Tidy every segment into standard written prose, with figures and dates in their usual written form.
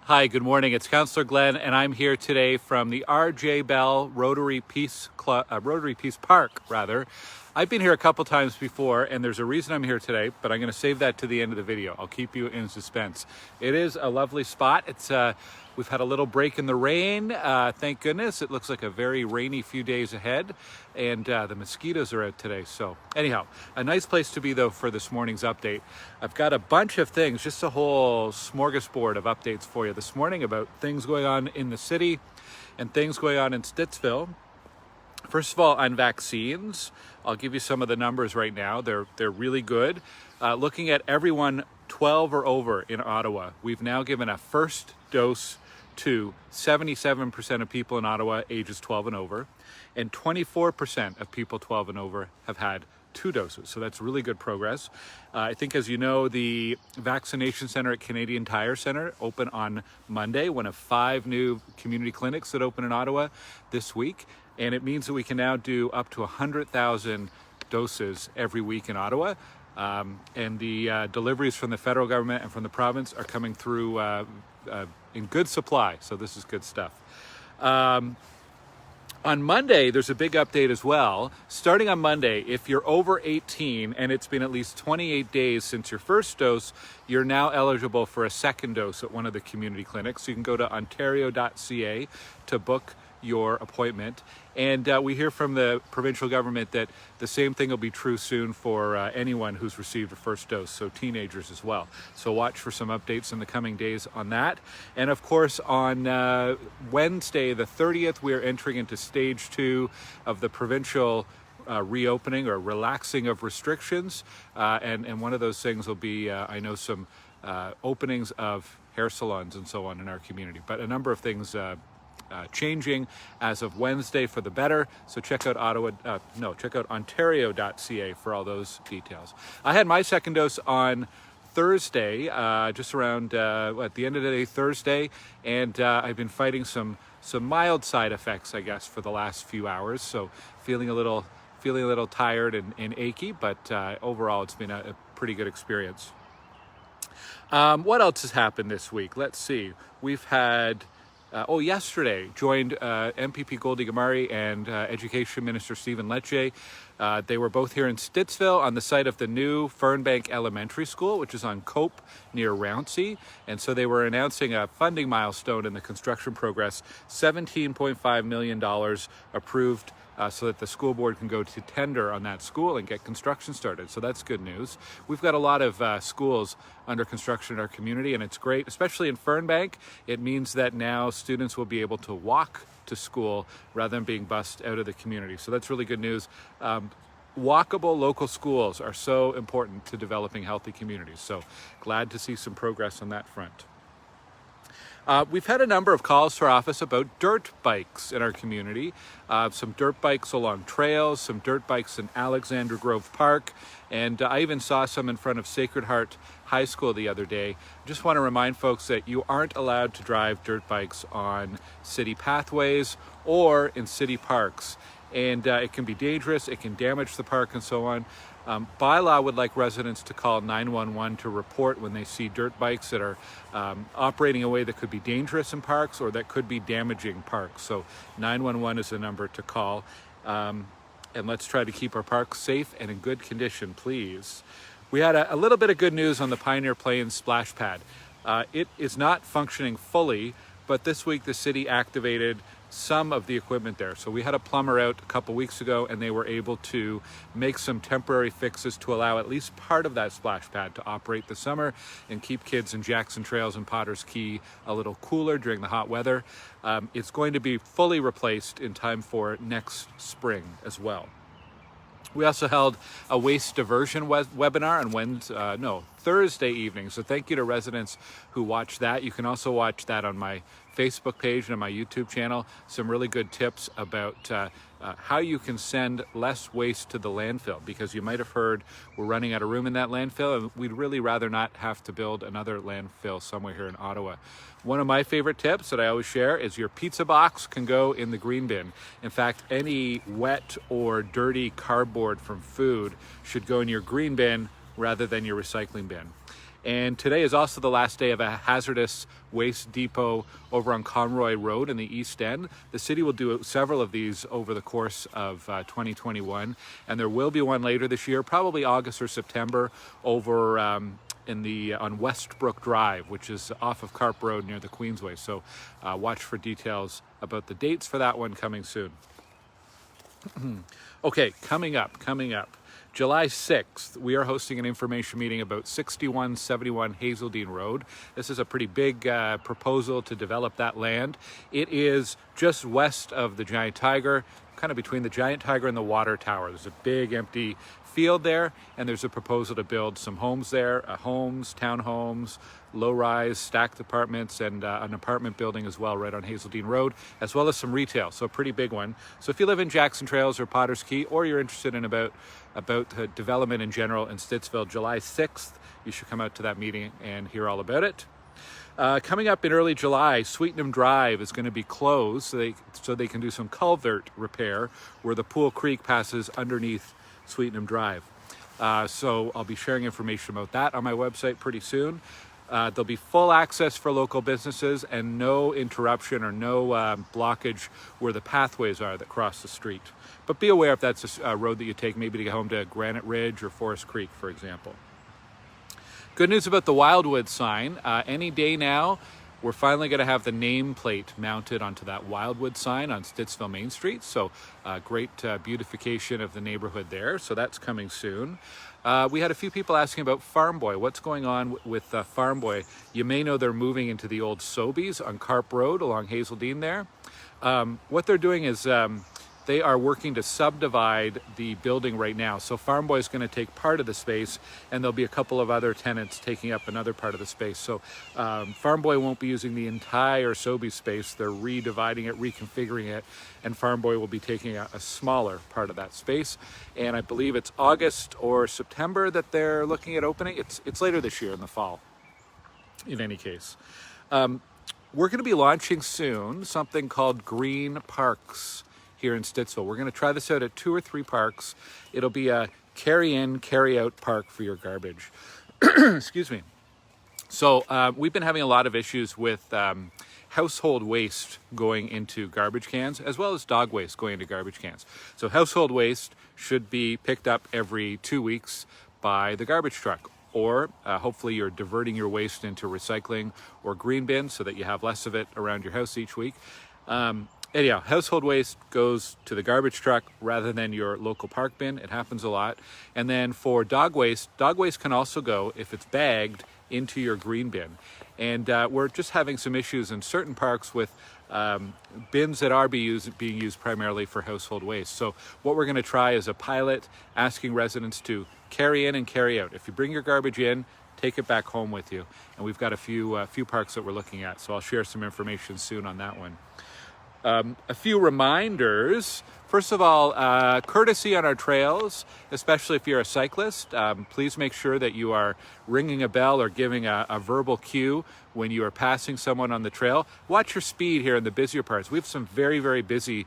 Hi, good morning. It's Councillor Glen, and I'm here today from the R.J. Bell Rotary Peace Park, rather. I've been here a couple times before, and there's a reason I'm here today, but I'm going to save that to the end of the video. I'll keep you in suspense. It is a lovely spot. We've had a little break in the rain, thank goodness. It looks like a very rainy few days ahead, and the mosquitoes are out today. So anyhow, a nice place to be though for this morning's update. I've got a bunch of things, just a whole smorgasbord of updates for you this morning about things going on in the city and things going on in Stittsville. First of all, on vaccines, I'll give you some of the numbers right now. They're really good. Looking at everyone 12 or over in Ottawa, we've now given a first dose to 77% of people in Ottawa ages 12 and over, and 24% of people 12 and over have had 2 doses. So that's really good progress. I think, as you know, the vaccination center at Canadian Tire Centre opened on Monday, one of 5 new community clinics that open in Ottawa this week. And it means that we can now do up to 100,000 doses every week in Ottawa. And the deliveries from the federal government and from the province are coming through in good supply. So this is good stuff. On Monday, there's a big update as well. Starting on Monday, if you're over 18 and it's been at least 28 days since your first dose, you're now eligible for a second dose at one of the community clinics. So you can go to ontario.ca to book your appointment. And we hear from the provincial government that the same thing will be true soon for anyone who's received a first dose, so teenagers as well. So watch for some updates in the coming days on that. And of course, on Wednesday, the 30th, we're entering into stage 2 of the provincial reopening or relaxing of restrictions. And one of those things will be, I know, some openings of hair salons and so on in our community, but a number of things changing as of Wednesday for the better. So check out ontario.ca for all those details. I had my second dose on Thursday, just around at the end of the day Thursday, and I've been fighting some mild side effects, I guess, for the last few hours. So feeling a little tired and achy, but overall it's been a pretty good experience. What else has happened this week? Let's see. We've had yesterday joined MPP Goldie Gamari and Education Minister Stephen Lecce. They were both here in Stittsville on the site of the new Fernbank Elementary School, which is on Cope near Rouncy. And so they were announcing a funding milestone in the construction progress, $17.5 million approved so that the school board can go to tender on that school and get construction started. So that's good news. We've got a lot of schools under construction in our community, and it's great, especially in Fernbank. It means that now students will be able to walk to school rather than being bused out of the community. So that's really good news. Walkable local schools are so important to developing healthy communities. So glad to see some progress on that front. We've had a number of calls to our office about dirt bikes in our community. Some dirt bikes along trails, some dirt bikes in Alexander Grove Park, and I even saw some in front of Sacred Heart High School the other day. I just want to remind folks that you aren't allowed to drive dirt bikes on city pathways or in city parks. And it can be dangerous, it can damage the park and so on. Bylaw would like residents to call 911 to report when they see dirt bikes that are operating in a way that could be dangerous in parks or that could be damaging parks. So 911 is the number to call. And let's try to keep our parks safe and in good condition, please. We had a little bit of good news on the Pioneer Plains splash pad. It is not functioning fully, but this week the city activated some of the equipment there. So we had a plumber out a couple weeks ago, and they were able to make some temporary fixes to allow at least part of that splash pad to operate this summer and keep kids in Jackson Trails and Potter's Key a little cooler during the hot weather. It's going to be fully replaced in time for next spring as well. We also held a waste diversion webinar on Thursday evening. So thank you to residents who watched that. You can also watch that on my Facebook page and on my YouTube channel. Some really good tips about how you can send less waste to the landfill, because you might have heard we're running out of room in that landfill, and we'd really rather not have to build another landfill somewhere here in Ottawa. One of my favorite tips that I always share is your pizza box can go in the green bin. In fact, any wet or dirty cardboard from food should go in your green bin rather than your recycling bin. And today is also the last day of a hazardous waste depot over on Conroy Road in the East End. The city will do several of these over the course of 2021, and there will be one later this year, probably August or September, over on Westbrook Drive, which is off of Carp Road near the Queensway. So watch for details about the dates for that one coming soon. Okay, coming up. July 6th, we are hosting an information meeting about 6171 Hazeldean Road. This is a pretty big proposal to develop that land. It is just west of the Giant Tiger, kind of between the Giant Tiger and the water tower. There's a big empty field there, and there's a proposal to build some homes there, homes, townhomes, low-rise stacked apartments, and an apartment building as well right on Hazeldean Road, as well as some retail, so a pretty big one. So if you live in Jackson Trails or Potters Key, or you're interested in about development in general in Stittsville, July 6th, you should come out to that meeting and hear all about it. Coming up in early July, Sweetnam Drive is going to be closed so they can do some culvert repair where the Pool Creek passes underneath Sweetnam Drive. So I'll be sharing information about that on my website pretty soon. There'll be full access for local businesses and no interruption or no blockage where the pathways are that cross the street. But be aware if that's a road that you take maybe to get home to Granite Ridge or Forest Creek, for example. Good news about the Wyldewood sign. Any day now, we're finally going to have the nameplate mounted onto that Wyldewood sign on Stittsville Main Street. So great beautification of the neighborhood there. So that's coming soon. We had a few people asking about Farm Boy. What's going on with Farm Boy? You may know they're moving into the old Sobeys on Carp Road along Hazeldean there. What they're doing is they are working to subdivide the building right now. So Farm Boy is going to take part of the space, and there'll be a couple of other tenants taking up another part of the space. So Farm Boy won't be using the entire Sobeys space. They're redividing it, reconfiguring it, and Farm Boy will be taking a smaller part of that space. And I believe it's August or September that they're looking at opening. It's later this year in the fall, in any case. We're going to be launching soon something called Green Parks here in Stittsville. We're going to try this out at 2 or 3 parks. It'll be a carry-in, carry-out park for your garbage. Excuse me. So we've been having a lot of issues with household waste going into garbage cans, as well as dog waste going into garbage cans. So household waste should be picked up every 2 weeks by the garbage truck. Or hopefully you're diverting your waste into recycling or green bins so that you have less of it around your house each week. Anyhow, household waste goes to the garbage truck rather than your local park bin. It happens a lot. And then for dog waste can also go, if it's bagged, into your green bin. And we're just having some issues in certain parks with bins that are being used primarily for household waste. So what we're going to try is a pilot asking residents to carry in and carry out. If you bring your garbage in, take it back home with you. And we've got a few parks that we're looking at. So I'll share some information soon on that one. A few reminders. First of all, courtesy on our trails, especially if you're a cyclist. Please make sure that you are ringing a bell or giving a verbal cue when you are passing someone on the trail. Watch your speed here in the busier parts. We have some very, very busy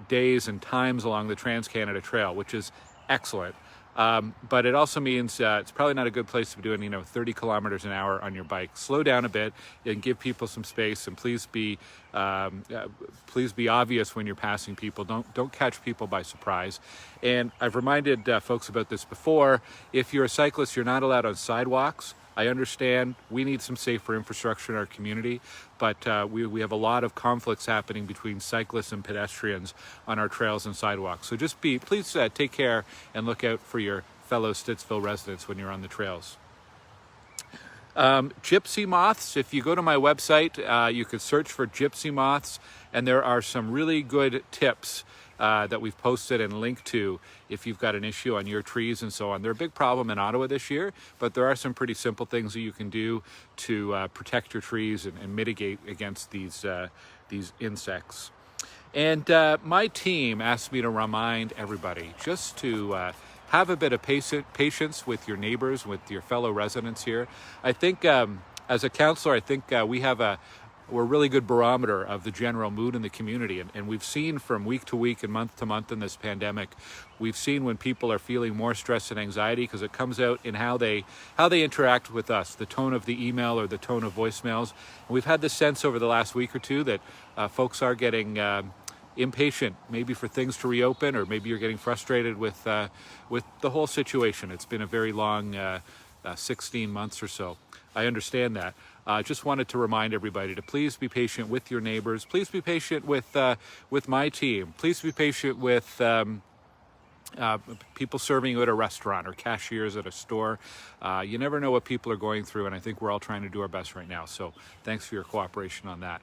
days and times along the Trans-Canada Trail, which is excellent. But it also means it's probably not a good place to be doing, 30 kilometers an hour on your bike. Slow down a bit and give people some space, and please be obvious when you're passing people. Don't catch people by surprise. And I've reminded folks about this before. If you're a cyclist, you're not allowed on sidewalks. I understand we need some safer infrastructure in our community, but we have a lot of conflicts happening between cyclists and pedestrians on our trails and sidewalks. So please take care and look out for your fellow Stittsville residents when you're on the trails. Gypsy moths, if you go to my website, you could search for gypsy moths, and there are some really good tips that we've posted and linked to if you've got an issue on your trees and so on. They're a big problem in Ottawa this year, but there are some pretty simple things that you can do to protect your trees and mitigate against these insects. And my team asked me to remind everybody just to have a bit of patience with your neighbors, with your fellow residents here. I think as a councillor, we have we're a really good barometer of the general mood in the community. And we've seen from week to week and month to month in this pandemic, we've seen when people are feeling more stress and anxiety, because it comes out in how they interact with us, the tone of the email or the tone of voicemails. And we've had this sense over the last week or two that folks are getting impatient, maybe for things to reopen, or maybe you're getting frustrated with the whole situation. It's been a very long 16 months or so. I understand that. Just wanted to remind everybody to please be patient with your neighbors. Please be patient with my team. Please be patient with people serving you at a restaurant or cashiers at a store. You never know what people are going through, and I think we're all trying to do our best right now. So thanks for your cooperation on that.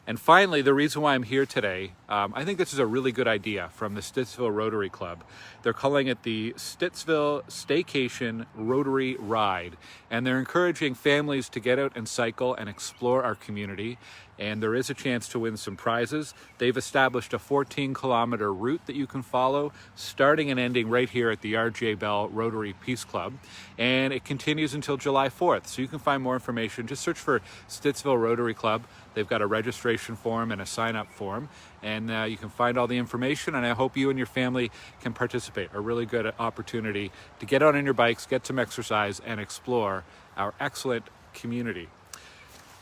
And finally, the reason why I'm here today, I think this is a really good idea from the Stittsville Rotary Club. They're calling it the Stittsville Staycation Rotary Ride. And they're encouraging families to get out and cycle and explore our community. And there is a chance to win some prizes. They've established a 14-kilometer route that you can follow, starting and ending right here at the R.J. Bell Rotary Peace Club. And it continues until July 4th. So you can find more information. Just search for Stittsville Rotary Club. They've got a registration form and a sign-up form. And you can find all the information. And I hope you and your family can participate. A really good opportunity to get out on your bikes, get some exercise, and explore our excellent community.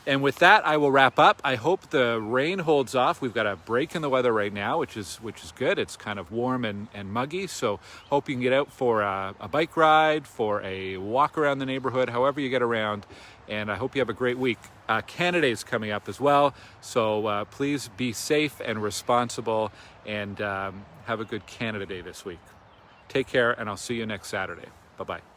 And with that, I will wrap up. I hope the rain holds off. We've got a break in the weather right now, which is good. It's kind of warm and muggy, so hope you can get out for a bike ride, for a walk around the neighborhood, however you get around. And I hope you have a great week. Canada Day is coming up as well, so please be safe and responsible, and have a good Canada Day this week. Take care, and I'll see you next Saturday. Bye-bye.